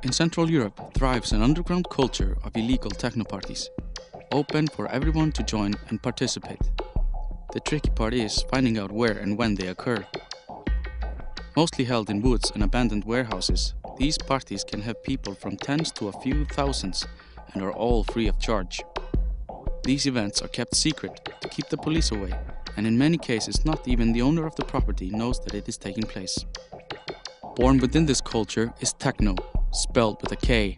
In Central Europe thrives an underground culture of illegal techno parties, open for everyone to join and participate. The tricky part is finding out where and when they occur. Mostly held in woods and abandoned warehouses, these parties can have people from tens to a few thousands and are all free of charge. These events are kept secret to keep the police away, and in many cases not even the owner of the property knows that it is taking place. Born within this culture is techno, spelled with a K.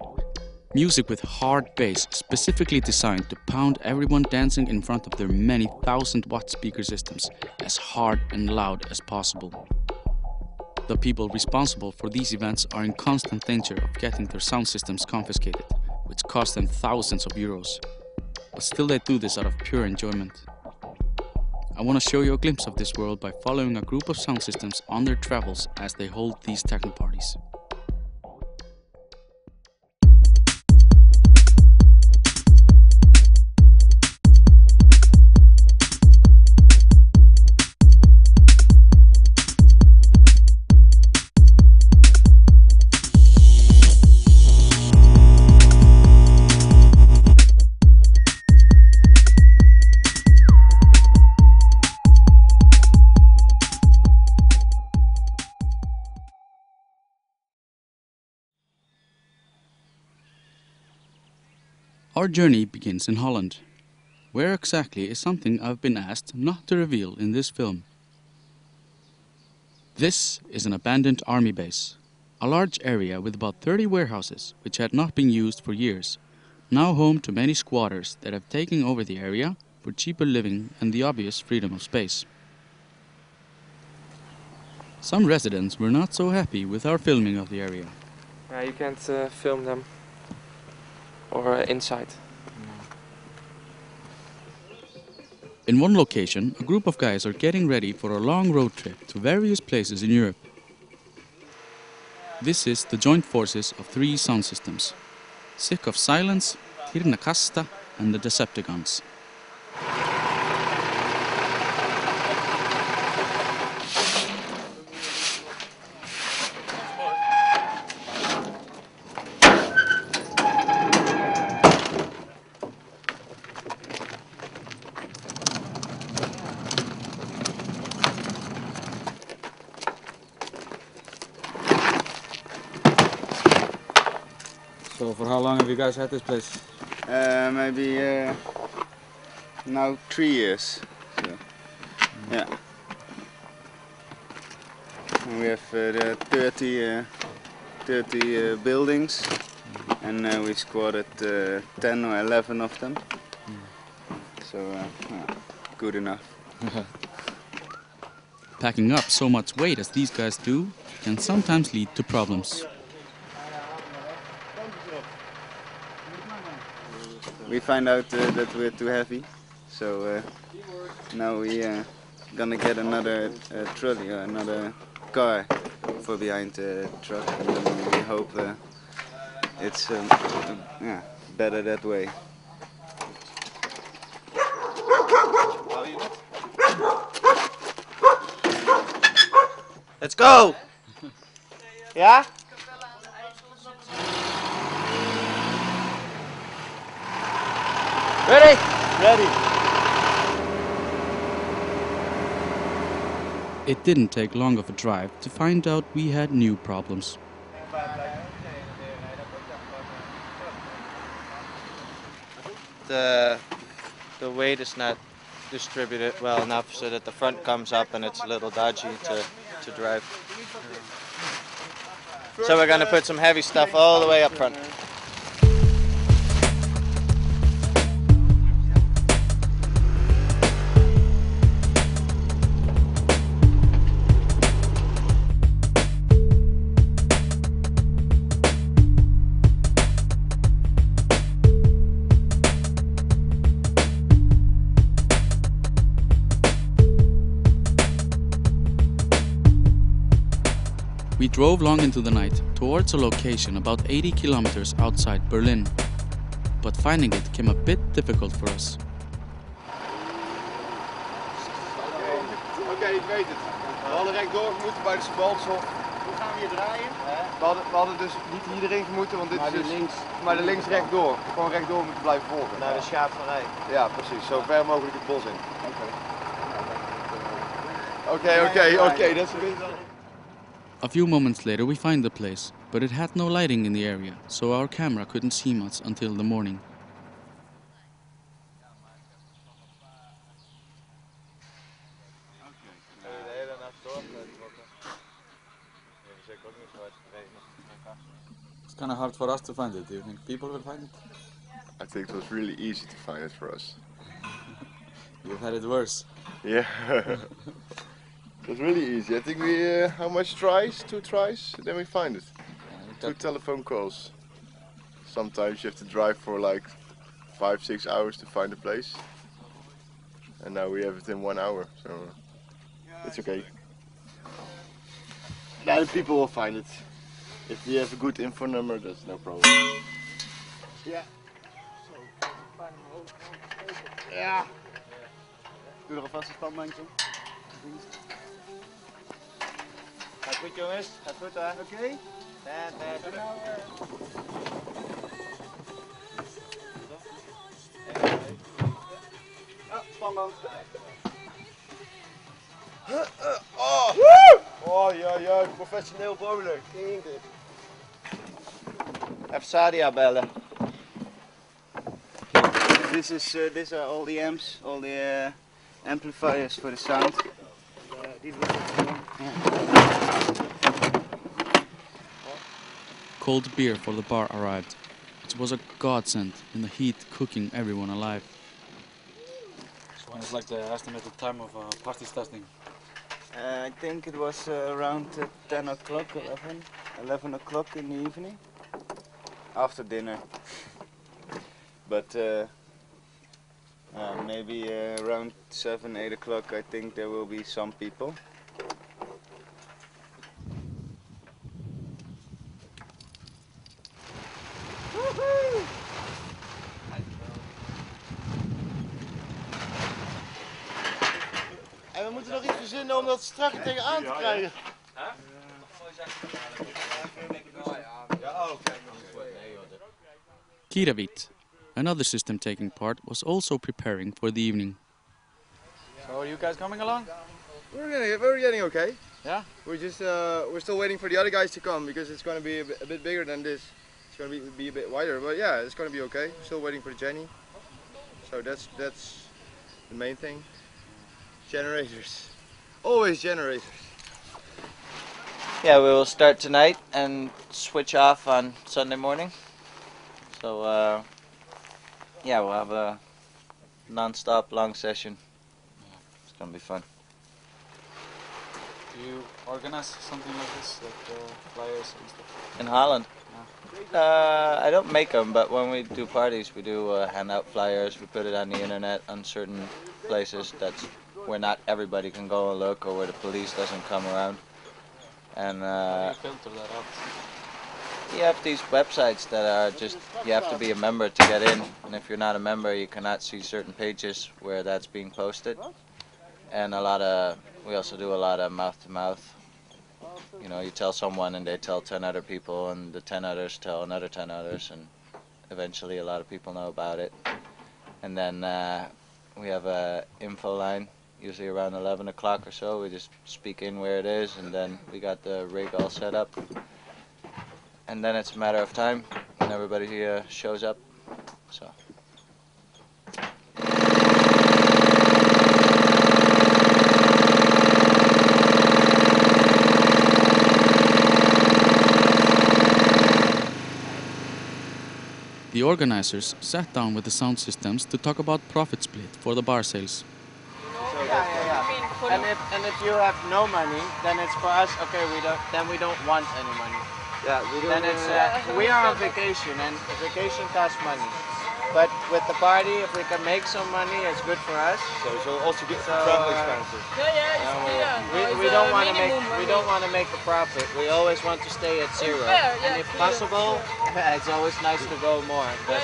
Music with hard bass specifically designed to pound everyone dancing in front of their many 1,000-watt speaker systems as hard and loud as possible. The people responsible for these events are in constant danger of getting their sound systems confiscated, which cost them thousands of euros. But still they do this out of pure enjoyment. I want to show you a glimpse of this world by following a group of sound systems on their travels as they hold these techno parties. Our journey begins in Holland. Where exactly is something I've been asked not to reveal in this film. This is an abandoned army base, a large area with about 30 warehouses which had not been used for years, now home to many squatters that have taken over the area for cheaper living and the obvious freedom of space. Some residents were not so happy with our filming of the area. You can't film them or inside. In one location, a group of guys are getting ready for a long road trip to various places in Europe. This is the joint forces of 3 sound systems: Sick of Silence, Tirnakasta and the Decepticons. So for how long have you guys had this place? Maybe now 3 years. So, yeah. And we have the 30 buildings, and we squatted 10 or 11 of them. So good enough. Packing up so much weight as these guys do can sometimes lead to problems. We find out that we're too heavy, so now we gonna get another trolley or another car for behind the truck, and we hope it's better that way. Let's go! Yeah? Ready? Ready. It didn't take long of a drive to find out we had new problems. The weight is not distributed well enough so that the front comes up and it's a little dodgy to drive. So we're gonna put some heavy stuff all the way up front. We drove long into the night towards a location about 80 kilometers outside Berlin, but finding it came a bit difficult for us. Oké, ik weet het. We hadden rechtdoor moeten bij de Spansel. we gaan weer draaien. We hadden dus niet hierin moeten, want dit is dus links. Maar de links rechtdoor. Gewoon rechtdoor moeten blijven volgen. Naar de schaapvarij. Ja, precies. Zo ver mogelijk het bos in. Oké, dat is een beetje... A few moments later we find the place, but it had no lighting in the area, so our camera couldn't see much until the morning. It's kind of hard for us to find it. Do you think people will find it? I think it was really easy to find it for us. You've had it worse. Yeah. It was really easy. I think we, how much tries? 2 tries? Then we find it. 2 telephone calls. Sometimes you have to drive for like 5-6 hours to find a place. And now we have it in 1 hour, so it's okay. Now the people will find it. If you have a good info number, that's no problem. Ja. Ja. Doe er alvast een standbandje. Gaat goed jongens, gaat goed hè? Oké. Standband. Oh ja, professioneel bowler. Even Sadia bellen. These are all the amps, all the amplifiers for the sound. Cold beer for the bar arrived. It was a godsend in the heat, cooking everyone alive. This one is like the estimated time of party starting. I think it was around 10 o'clock, 11 o'clock in the evening, after dinner. But maybe around 7-8 o'clock I think there will be some people. En we moeten nog iets verzinnen om dat strak tegenaan te krijgen. Kiravit, another system taking part, was also preparing for the evening. So are you guys coming along? We're getting okay. Yeah? We're still waiting for the other guys to come because it's going to be a bit bigger than this. It's going to be a bit wider, but yeah, it's going to be okay. Still waiting for Jenny. So that's the main thing. Generators. Always generators. Yeah, we will start tonight and switch off on Sunday morning. So yeah, we'll have a non-stop long session. It's gonna be fun. Do you organize something like this, like flyers and stuff? In Holland? Yeah. I don't make them, but when we do parties, we do hand out flyers. We put it on the internet on certain places that's where not everybody can go and look, or where the police doesn't come around. And How do you filter that out? you have these websites that are just, you have to be a member to get in, and if you're not a member you cannot see certain pages where that's being posted. And we also do a lot of mouth to mouth. You know, you tell someone and they tell 10 other people, and the 10 others tell another 10 others, and eventually a lot of people know about it. And then we have a info line, usually around 11 o'clock or so. We just speak in where it is, and then we got the rig all set up. And then it's a matter of time when everybody shows up. So. The organizers sat down with the sound systems to talk about profit split for the bar sales. Yeah. And if you have no money, then it's for us. Okay, we don't want any money. Yeah, we do. Then it's we are on vacation, and vacation costs money. But with the party, if we can make some money, it's good for us. So we'll also get some travel expenses. We don't want to make a profit. We always want to stay at zero. And if possible, it's always nice to go more. But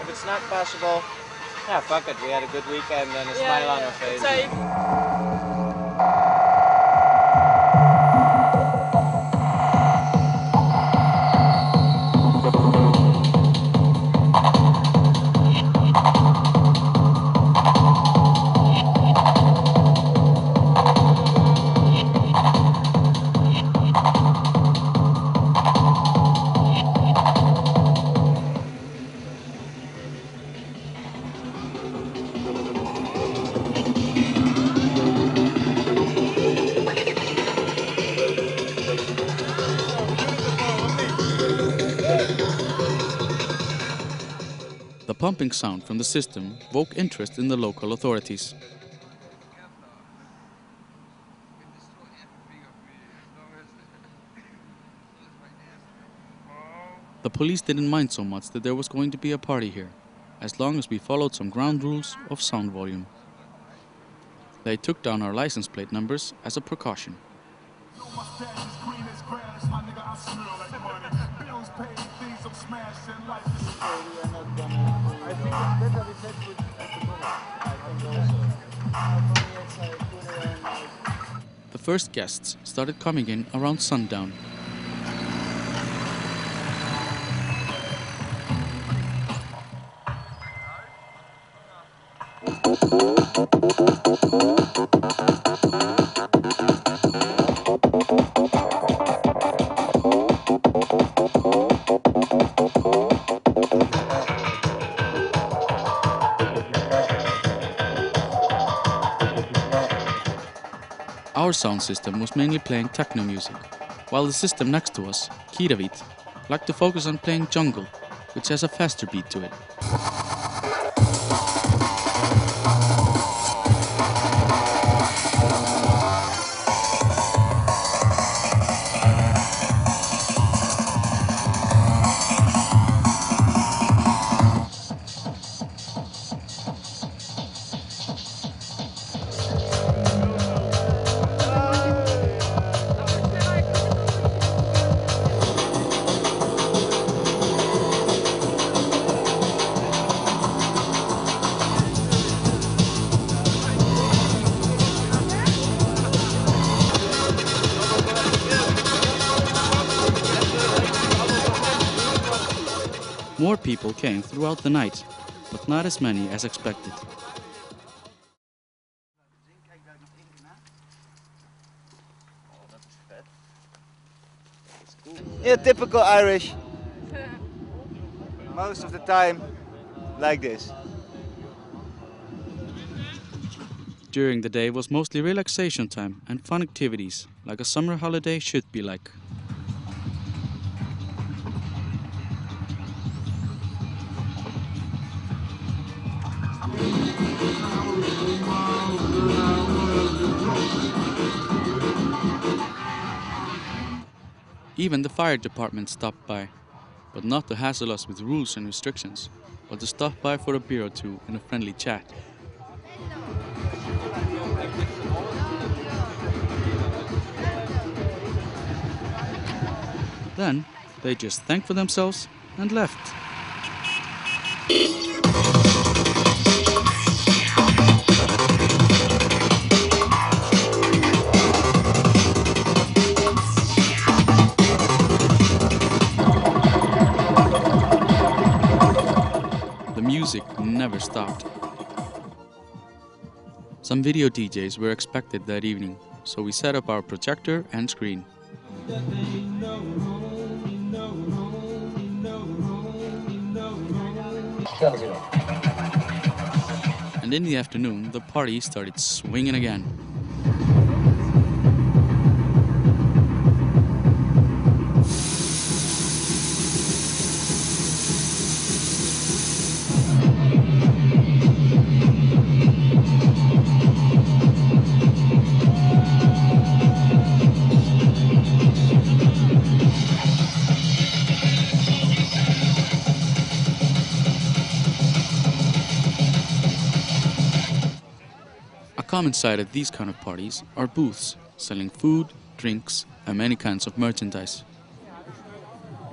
if it's not possible, yeah, fuck it. We had a good weekend and a smile on our face. The pumping sound from the system woke interest in the local authorities. The police didn't mind so much that there was going to be a party here, as long as we followed some ground rules of sound volume. They took down our license plate numbers as a precaution. The first guests started coming in around sundown. Our sound system was mainly playing techno music, while the system next to us, Kiravit, liked to focus on playing jungle, which has a faster beat to it. More people came throughout the night, but not as many as expected. Yeah, typical Irish. Most of the time, like this. During the day was mostly relaxation time and fun activities, like a summer holiday should be like. Even the fire department stopped by, but not to hassle us with rules and restrictions, but to stop by for a beer or two and a friendly chat. Then they just thanked for themselves and left. Music never stopped. Some video DJs were expected that evening, so we set up our projector and screen. And in the afternoon, the party started swinging again. A common sight at these kind of parties are booths selling food, drinks, and many kinds of merchandise.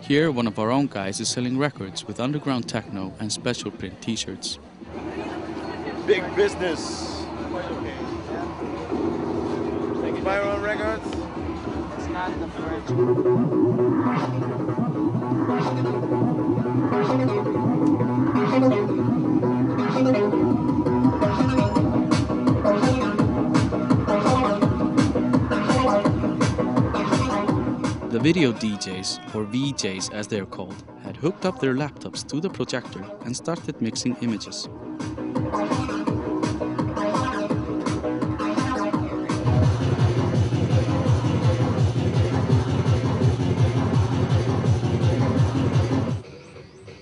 Here, one of our own guys is selling records with underground techno and special print t-shirts. Big business. Buy your own records. It's not the The video DJs, or VJs as they are called, had hooked up their laptops to the projector and started mixing images.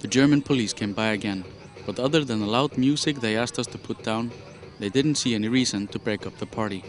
The German police came by again, But other than the loud music they asked us to put down, they didn't see any reason to break up the party.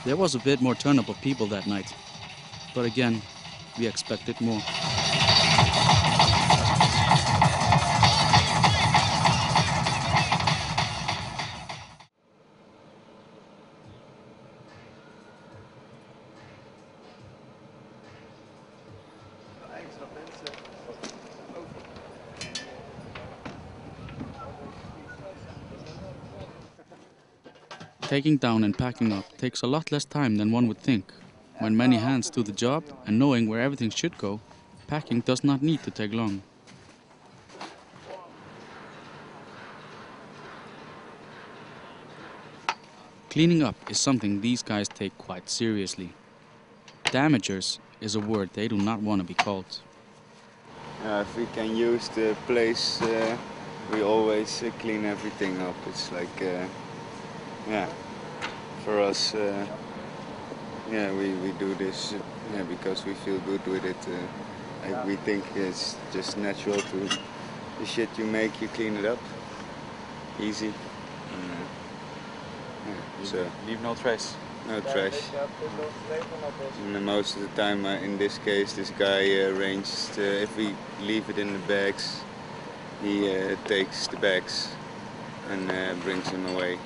There was a bit more turn-up of people that night, but again, we expected more. Taking down and packing up takes a lot less time than one would think. When many hands do the job and knowing where everything should go, packing does not need to take long. Cleaning up is something these guys take quite seriously. Damagers is a word they do not want to be called. If we can use the place, we always clean everything up. It's like, for us, we do this because we feel good with it. We think it's just natural to the shit you make, you clean it up. Easy. So Leave no trace. no trash. And most of the time, in this case, this guy arranged, if we leave it in the bags, he takes the bags and brings them away.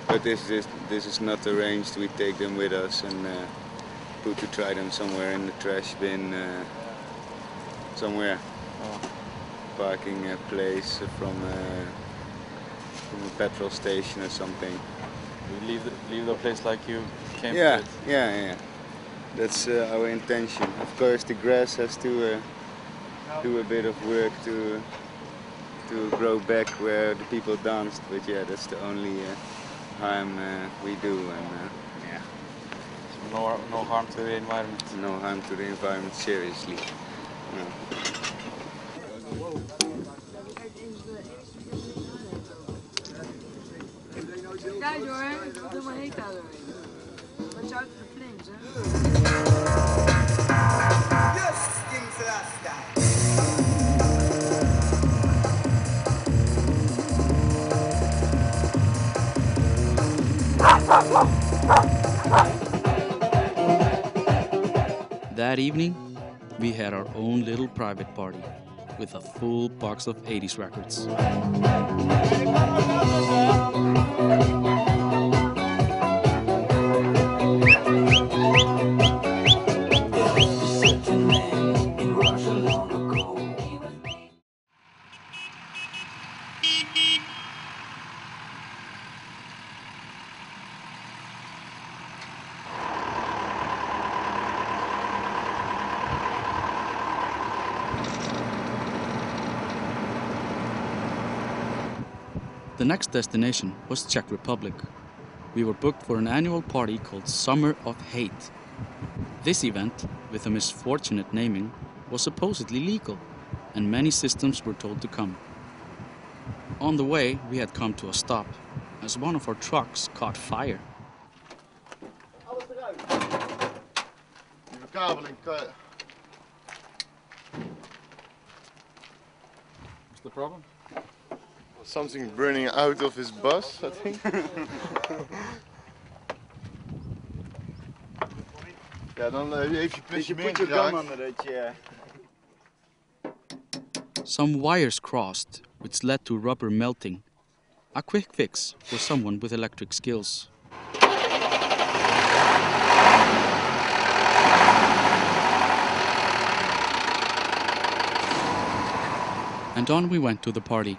But this is not arranged. We take them with us and try them somewhere in the trash bin, somewhere. Parking place from a petrol station or something. You leave the place like you came to it. Yeah. That's our intention. Of course, the grass has to do a bit of work to grow back where the people danced. But yeah, that's the only harm we do. And So no harm to the environment. no harm to the environment. Seriously. No. Kijk hoor, het wordt helemaal heet daar doorheen. Watch out for the flames, hè? That evening, we had our own little private party with a full box of 80s records. The next destination was Czech Republic. We were booked for an annual party called Summer of Hate. This event, with a misfortunate naming, was supposedly legal, and many systems were told to come. On the way, we had come to a stop, as one of our trucks caught fire. What's the problem? Something burning out of his bus, I think. Ja, dan heeft je plusje meer geraakt. Some wires crossed, which led to rubber melting. A quick fix for someone with electric skills. And on we went to the party.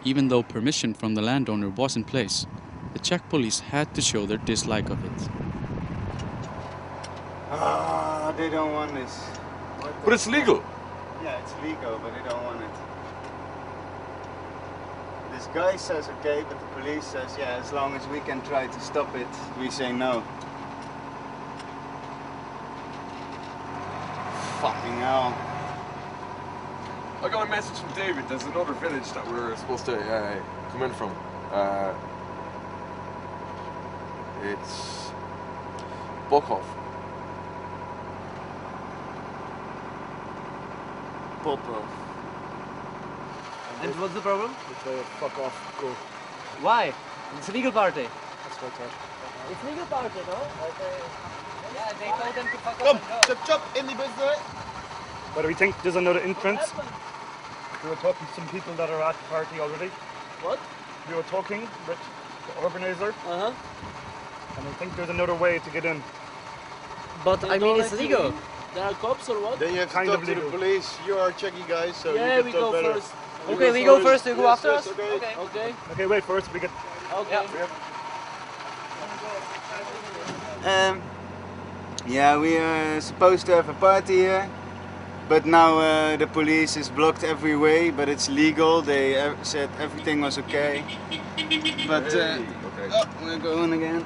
Even though permission from the landowner was in place, the Czech police had to show their dislike of it. Ah, they don't want this. But it's legal. Yeah, it's legal, but they don't want it. This guy says okay, but the police says yeah, as long as we can try to stop it, we say no. Fucking hell. I got a message from David. There's another village that we're supposed to come in from. It's Bokhof. Popov. And what's the problem? They tell you, fuck off, go. Why? It's a legal party. That's what I thought. It's legal party, no? Yeah, they told them to fuck Kom, off and go. chop chop, in die bus there. What do we think? There's another entrance. We were talking to some people that are at the party already. What? We were talking with the organizer, Uh-huh. and I think there's another way to get in. But I mean, it's legal. There are cops or what? Then you have to Kind talk of to the legal. police. You are Czechy guys, so Yeah, you we can talk go better. first. You Okay, we go first, you go Yes, after yes, us? okay. Okay. Okay, wait first. We get. Okay. Yeah, we are supposed to have a party here, but now the police is blocked every way, but it's legal. They said everything was okay. But Okay. oh, we're going again.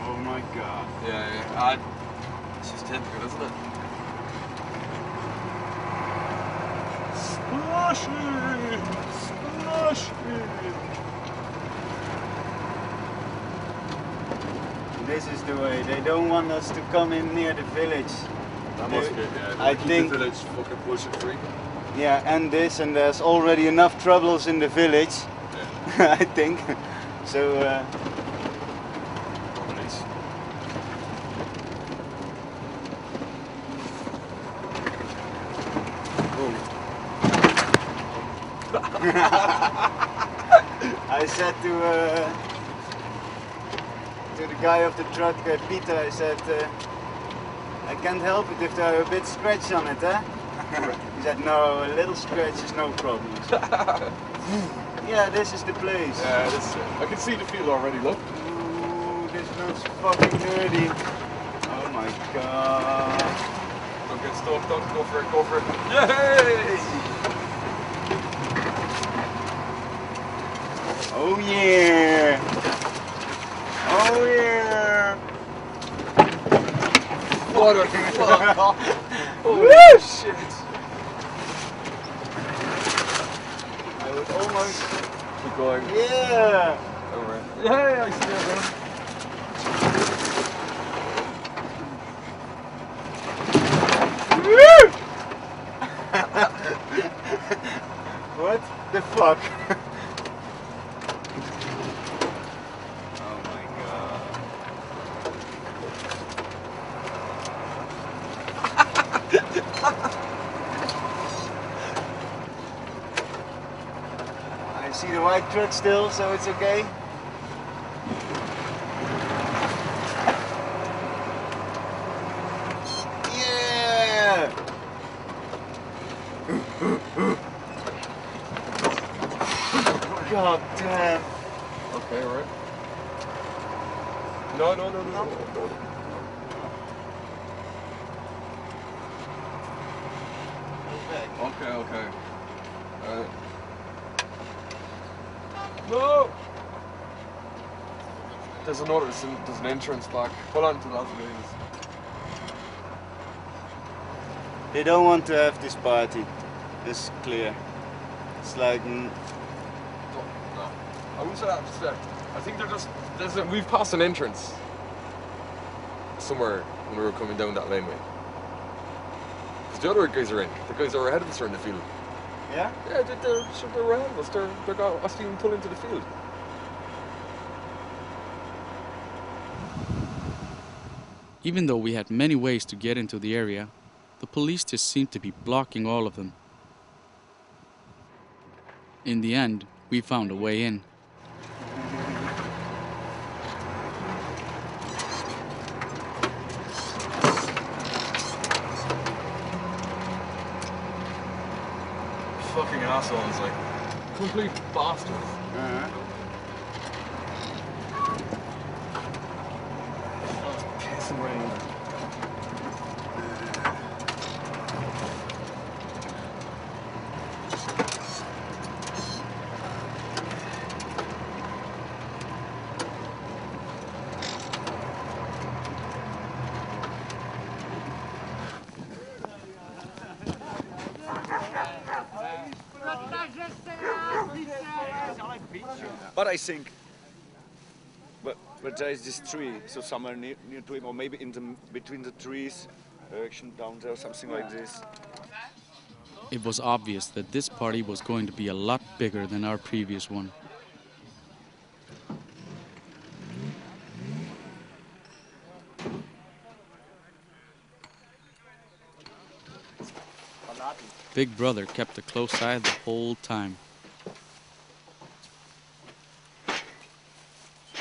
Oh my god. Yeah. It's just typical, isn't it? Splashy! Splashy! This is the way. They don't want us to come in near the village. That must be it, yeah. I Keep think- the village fucking bullshit free. Yeah, and this, and there's already enough troubles in the village, Yeah. I think. So, Police. I said to the guy of the truck, Peter, I said, I can't help it if there are a bit scratch on it, eh? He said, no, a little scratch is no problem. Yeah, this is the place. Yeah, this is it. I can see the field already, look. Ooh, this looks fucking dirty. Oh my god. Don't get stuck, don't go for it, go for it. Yay! Oh yeah! Oh yeah! What a fuck! Woo! Shit! I would almost... Keep going. Yeah! Over. Yay, I see that What the fuck? Oh my god. I see the white truck still, so it's okay. Yeah! God damn. Okay, alright. No. Okay. No! There's an entrance back. Hold on to that, please. They don't want to have this party. It's clear. It's like... No. I wouldn't say that. I think we've passed an entrance somewhere when we were coming down that laneway. Because the other guys are in. The guys that are ahead of us are in the field. Yeah? Yeah, they're ahead of us. They're got us being pulled into the field. Even though we had many ways to get into the area, the police just seemed to be blocking all of them. In the end, we found a way in. Fucking assholes, like complete bastards. Pissing rain. But I think, but there is this tree, so somewhere near to him, or maybe in the between the trees, direction down there, something like this. It was obvious that this party was going to be a lot bigger than our previous one. Big Brother kept a close eye the whole time.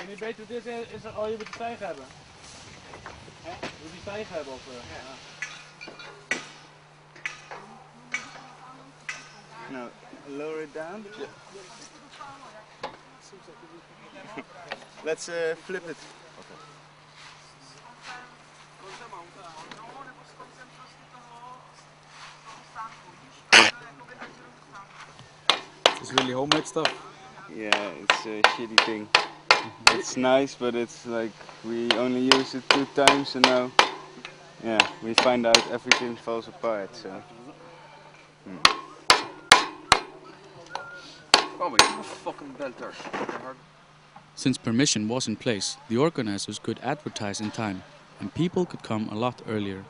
En je weet hoe dit is, al je moet de vijg hebben. Moet die vijg hebben of... No, lower it down. Yeah. Let's flip it. Okay. It's really homemade stuff. Yeah, it's a shitty thing. It's nice, but it's like we only use it 2 times, and now, yeah, we find out everything falls apart. So. Oh my god, fucking belter. Since permission was in place, the organizers could advertise in time, and people could come a lot earlier.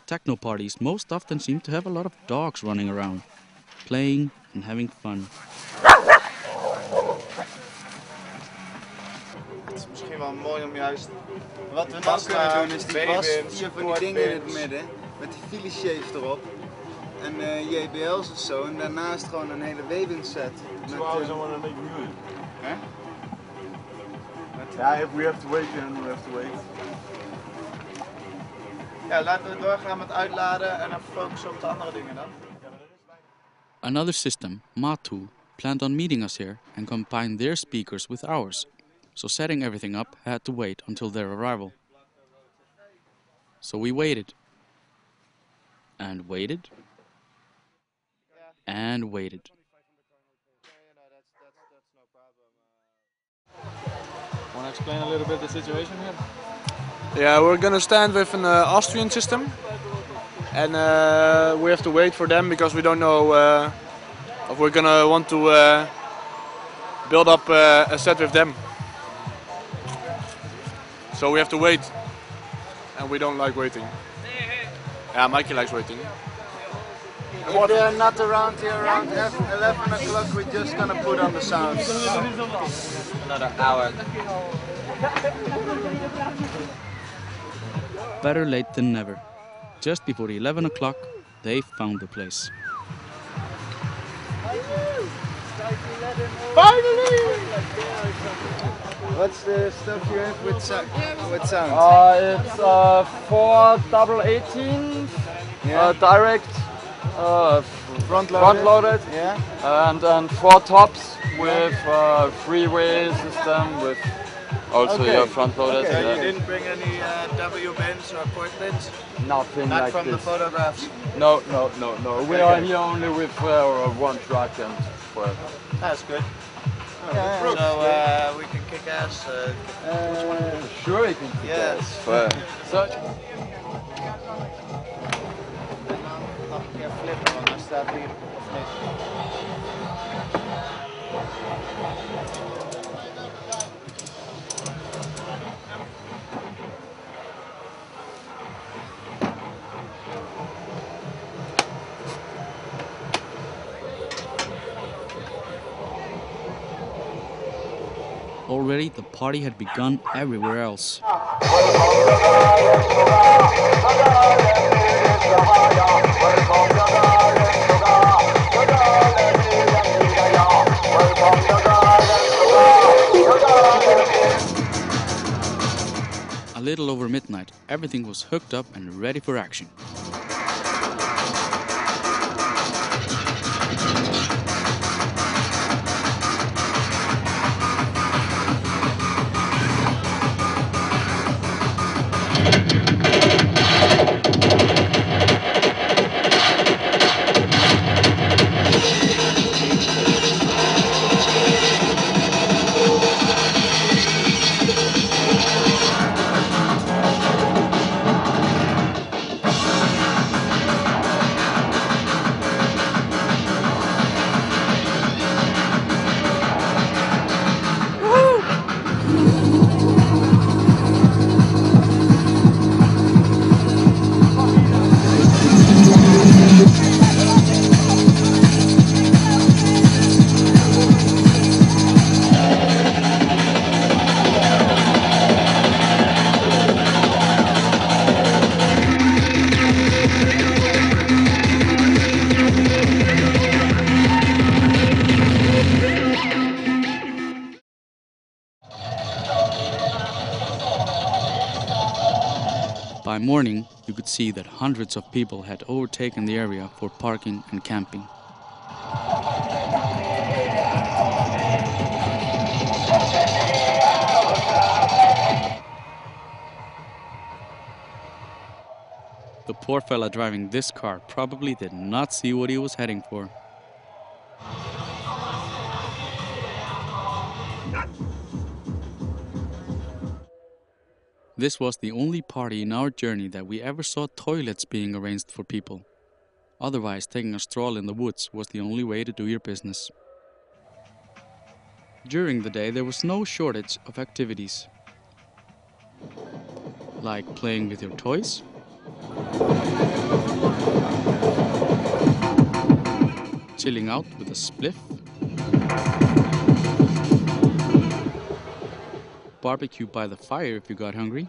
Techno parties most often seem to have a lot of dogs running around, playing and having fun. Het is misschien wel mooi om juist... Wat we dan kunnen doen is die bas, hier van die dingen in het midden, met die file shapes erop. En JBL's of zo, en daarnaast gewoon een hele waving set. Met, Huh? Yeah, if we have to wait, then we have to wait. Ja, laten we doorgaan met uitladen en dan focussen op de andere dingen dan. Another system, Matu, planned on meeting us here and combine their speakers with ours, so setting everything up had to wait until their arrival. So we waited. And waited. And waited. Want to explain a little bit the situation here? Yeah, we're gonna stand with an Austrian system, and we have to wait for them because we don't know if we're gonna want to build up a set with them. So we have to wait, and we don't like waiting. Yeah, Mikey likes waiting. If they're not around here around 11 o'clock, we're just gonna put on the sounds. Another hour. Better late than never. Just before 11 o'clock, they found the place. Finally! What's the stuff you have with sound? It's 4 double 18, direct, front loaded, and 4 tops with freeway system with also front loaded. Okay. Yeah. You didn't bring any W bins or port bins? Nothing Not like from this. the photographs? No. We are here only with 1 truck and 12. That's good. Oh, yeah. So we can kick ass. Sure, we can kick ass. So. Nog een keer flippen, want dan staat hier of niet. Already the party had begun everywhere else. A little over midnight, everything was hooked up and ready for action. By morning, you could see that hundreds of people had overtaken the area for parking and camping. The poor fella driving this car probably did not see what he was heading for. This was the only party in our journey that we ever saw toilets being arranged for people. Otherwise, taking a stroll in the woods was the only way to do your business. During the day, there was no shortage of activities, like playing with your toys, chilling out with a spliff, barbecue by the fire if you got hungry,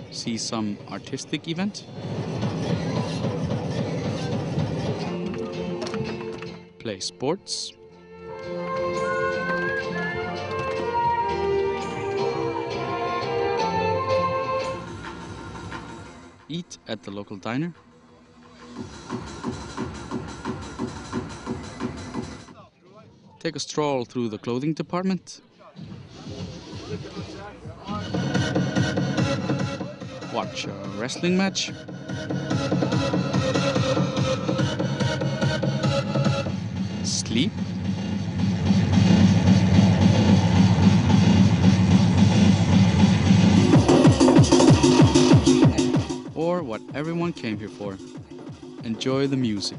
see some artistic event, play sports, eat at the local diner, take a stroll through the clothing department, watch a wrestling match, sleep, or what everyone came here for, enjoy the music.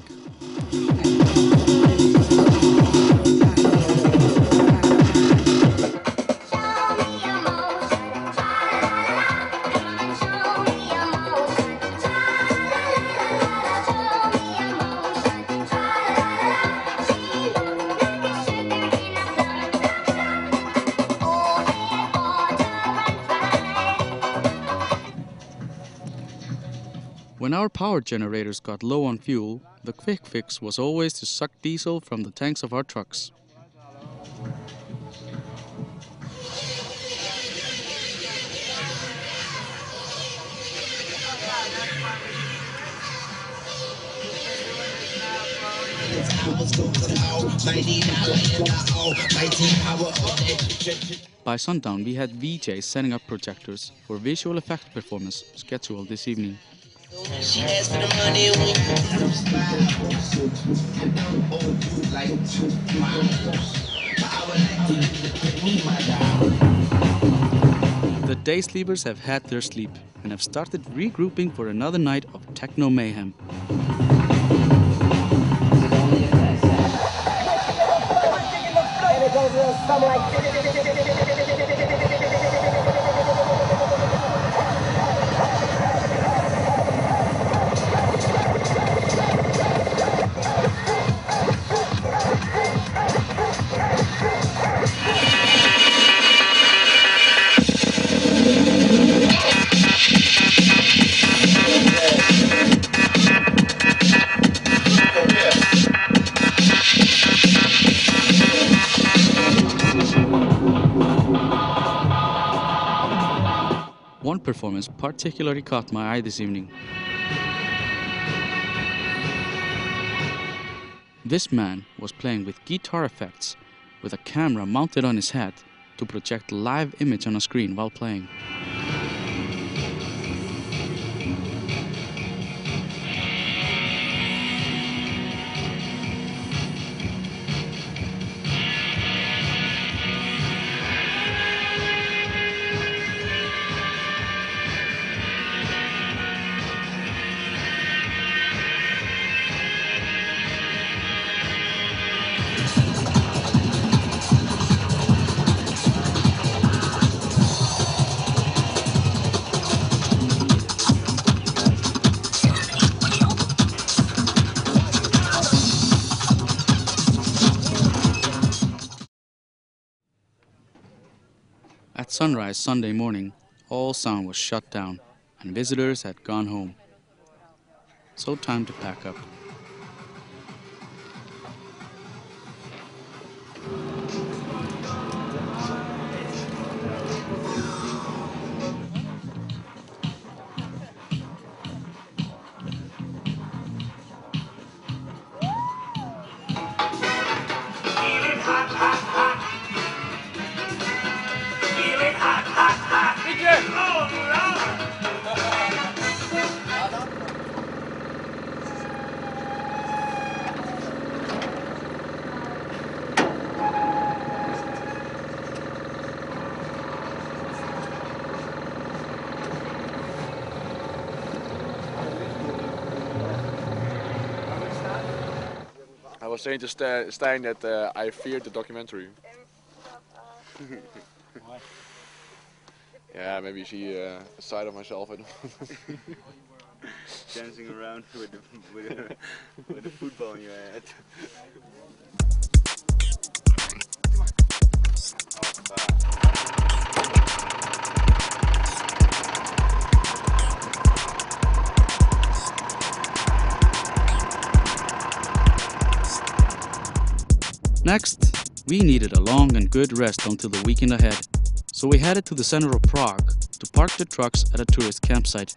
When our power generators got low on fuel, the quick fix was always to suck diesel from the tanks of our trucks. By sundown, we had VJs setting up projectors for visual effect performance scheduled this evening. She asked for the money The day sleepers have had their sleep and have started regrouping for another night of techno mayhem. One performance particularly caught my eye this evening. This man was playing with guitar effects with a camera mounted on his head to project live image on a screen while playing. At sunrise Sunday morning, all sound was shut down and visitors had gone home. So time to pack up. I was saying to Stijn that I feared the documentary. Yeah, maybe you see a side of myself. I don't Dancing around with a football in your head. Next, we needed a long and good rest until the weekend ahead, so we headed to the center of Prague to park the trucks at a tourist campsite.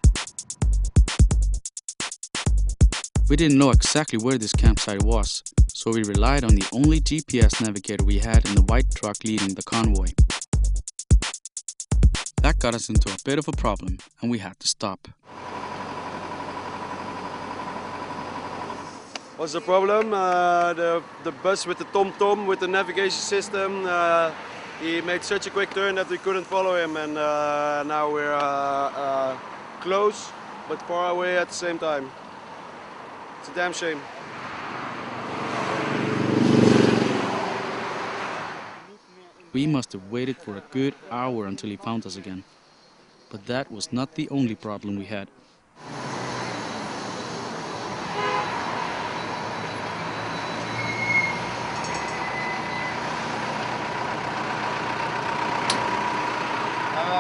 We didn't know exactly where this campsite was, so we relied on the only GPS navigator we had in the white truck leading the convoy. That got us into a bit of a problem, and we had to stop. What's the problem? The bus with the tom-tom, with the navigation system, he made such a quick turn that we couldn't follow him, and now we're close but far away at the same time. It's a damn shame. We must have waited for a good hour until he found us again. But that was not the only problem we had.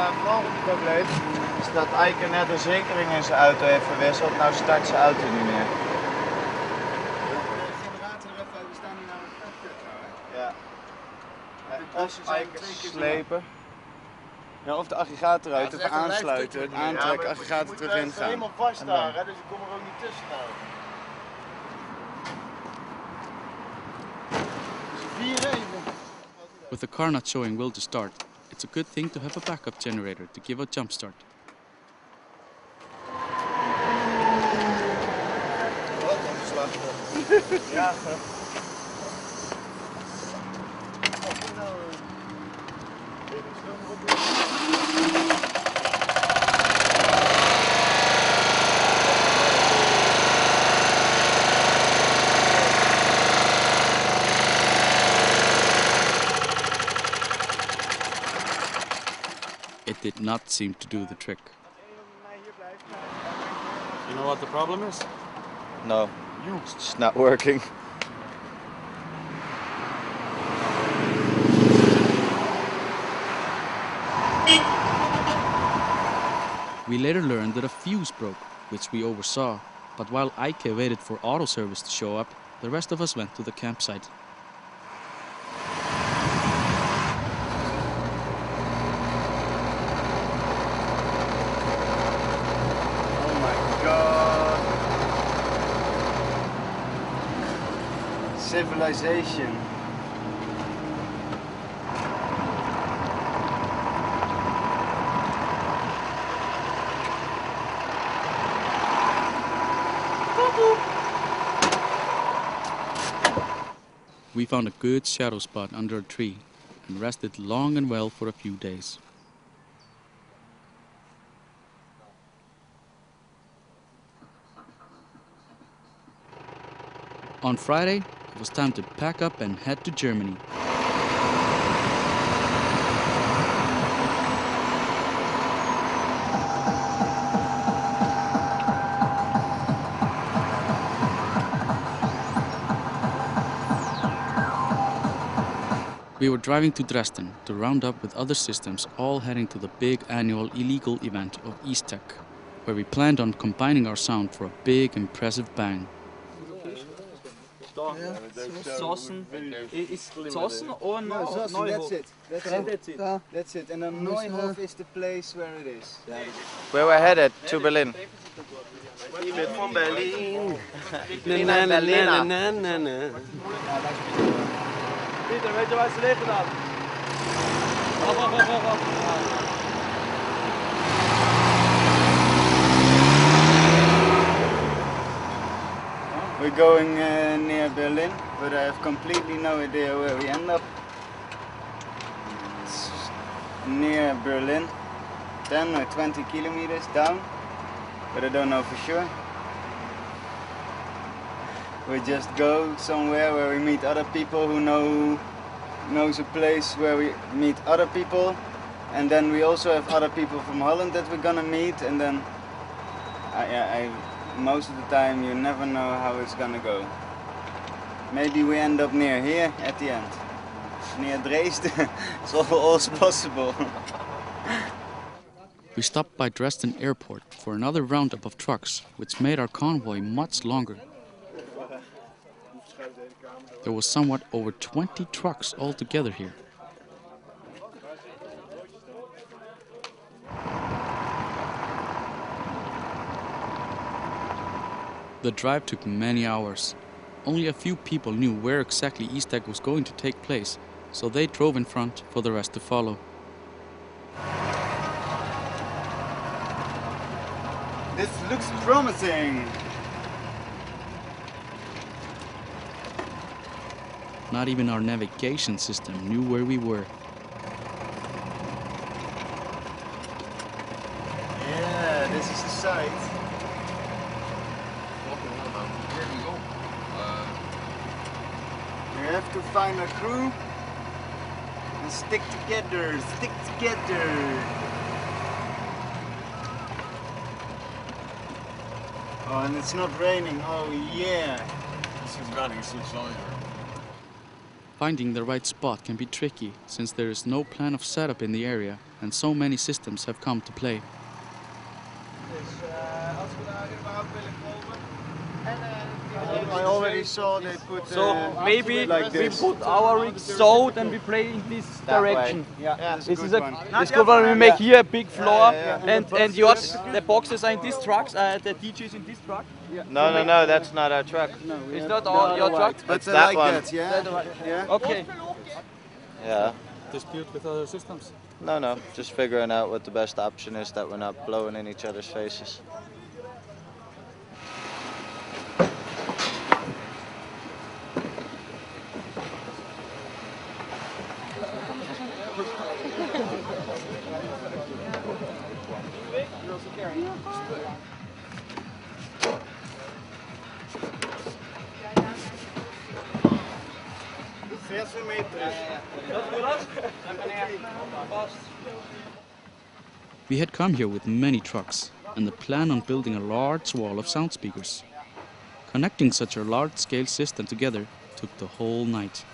Het volgende probleem is dat Eike net de zekering in zijn auto heeft verwisseld. Nou start zijn auto niet meer. Ja. Of Eike slepen. Ja, of de aggregaat eruit, even aansluiten, aantrekken, aggregaat er terug in gaan. Het is helemaal vast daar, hè, dus ik kom er ook niet tussen nou. With the car not showing will to start, it's a good thing to have a backup generator to give a jump start. Ja. It did not seem to do the trick. You know what the problem is? No, it's just not working. We later learned that a fuse broke, which we oversaw, but while Ike waited for auto service to show up, the rest of us went to the campsite. Oh my god. Civilization. We found a good shadow spot under a tree and rested long and well for a few days. On Friday, it was time to pack up and head to Germany. We were driving to Dresden to round up with other systems, all heading to the big annual illegal event of Easttech, where we planned on combining our sound for a big, impressive bang. Zossen is Zossen or No, Zossen, that's it. That's it. That's it. That's it. And then Neuhof is the place where it is. Where we're headed, to Berlin. Ik ben van Berlin. Pieter, weet je waar ze liggen dan? We're going near Berlin, but I have completely no idea where we end up. It's near Berlin, 10 or 20 kilometers down, but I don't know for sure. We just go somewhere where we meet other people who knows a place where we meet other people, and then we also have other people from Holland that we're gonna meet, and then most of the time you never know how it's gonna go. Maybe we end up near here at the end, near Dresden. It's always possible. We stopped by Dresden airport for another roundup of trucks, which made our convoy much longer. There was somewhat over 20 trucks altogether here. The drive took many hours. Only a few people knew where exactly Easttech was going to take place, so they drove in front for the rest to follow. This looks promising. Not even our navigation system knew where we were. Yeah, this is the site. Here we go. We have to find a crew and stick together, stick together. Oh, and it's not raining, oh yeah. This is running so slowly. Finding the right spot can be tricky, since there is no plan of setup in the area and so many systems have come to play. I already saw they put. So maybe like we this. put our rig so then we play in this That direction. way. Yeah, This is good a one. this good one. We make here a big floor, yeah. and yours the boxes are in these trucks. The DJs in this truck. No, that's not our truck. It's not all your truck. But It's that like one. that, yeah? Yeah. Okay. Yeah. Dispute with other systems? No, just figuring out what the best option is that we're not blowing in each other's faces. We had come here with many trucks and the plan on building a large wall of sound speakers. Connecting such a large-scale system together took the whole night.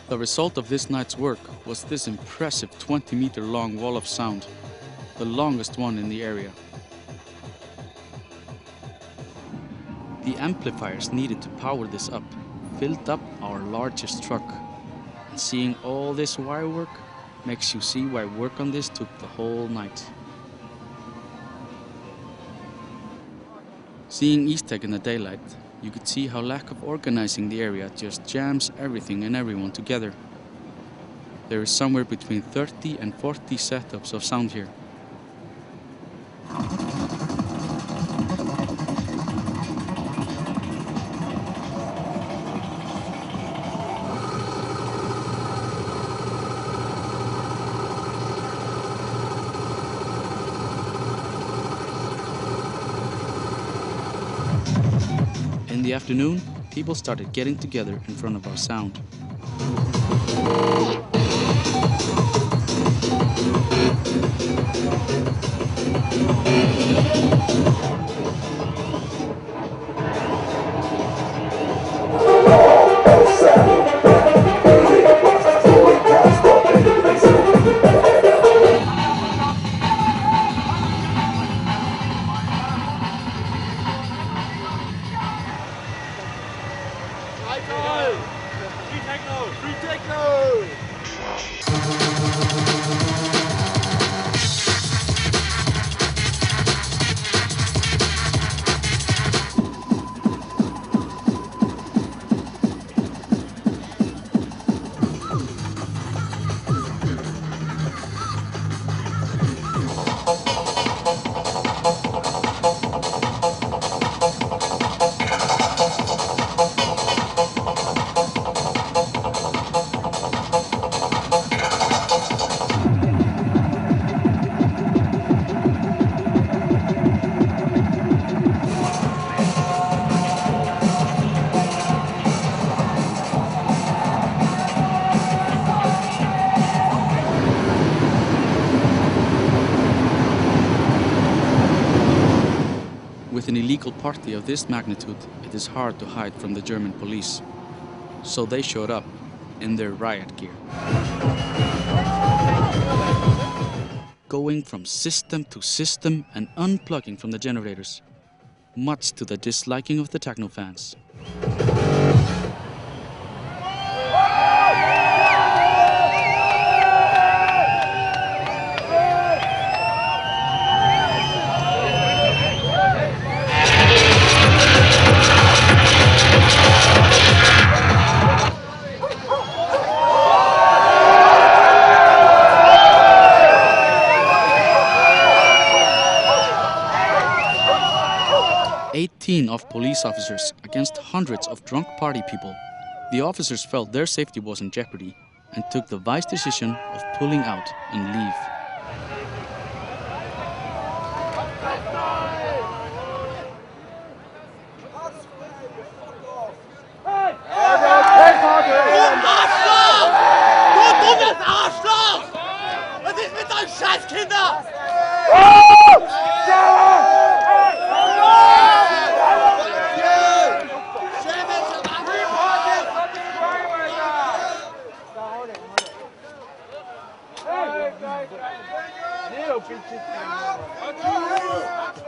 The result of this night's work was this impressive 20-meter-long wall of sound, the longest one in the area. The amplifiers needed to power this up filled up our largest truck. And seeing all this wire work makes you see why work on this took the whole night. Seeing Easttech in the daylight, you could see how lack of organizing the area just jams everything and everyone together. There is somewhere between 30 and 40 setups of sound here. In the afternoon, people started getting together in front of our sound. With an illegal party of this magnitude, it is hard to hide from the German police. So they showed up in their riot gear. Going from system to system and unplugging from the generators, much to the disliking of the techno fans. Of police officers against hundreds of drunk party people. The officers felt their safety was in jeopardy and took the wise decision of pulling out and leave.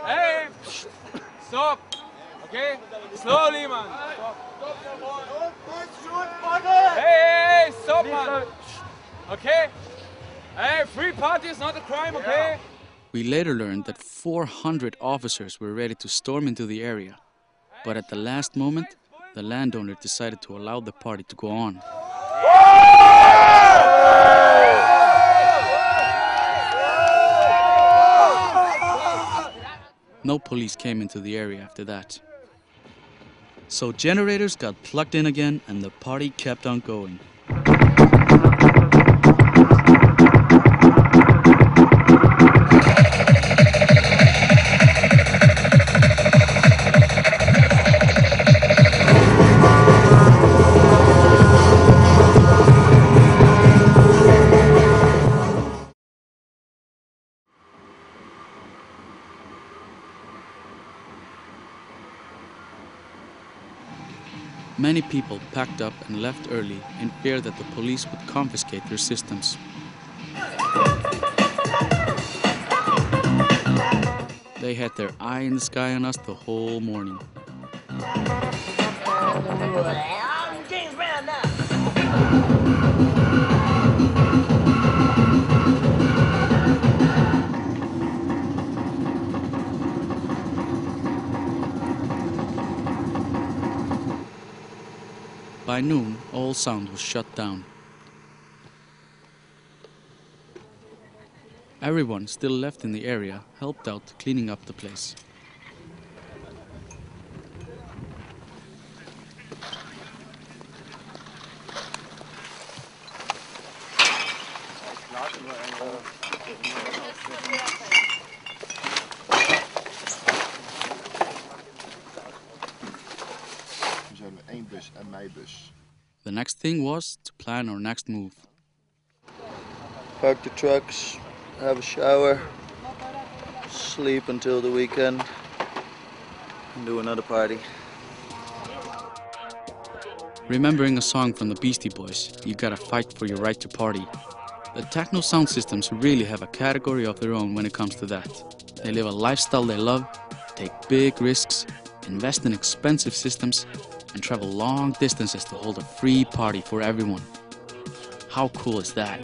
Hey! Stop! Okay? Slowly, man! Hey, stop, man! Okay? Hey, free party is not a crime, okay? We later learned that 400 officers were ready to storm into the area. But at the last moment, the landowner decided to allow the party to go on. No police came into the area after that. So generators got plugged in again and the party kept on going. Many people packed up and left early in fear that the police would confiscate their systems. They had their eye in the sky on us the whole morning. By noon, all sound was shut down. Everyone still left in the area helped out cleaning up the place. The next thing was to plan our next move. Park the trucks, have a shower, sleep until the weekend, and do another party. Remembering a song from the Beastie Boys, you gotta fight for your right to party. The techno sound systems really have a category of their own when it comes to that. They live a lifestyle they love, take big risks, invest in expensive systems, and travel long distances to hold a free party for everyone. How cool is that?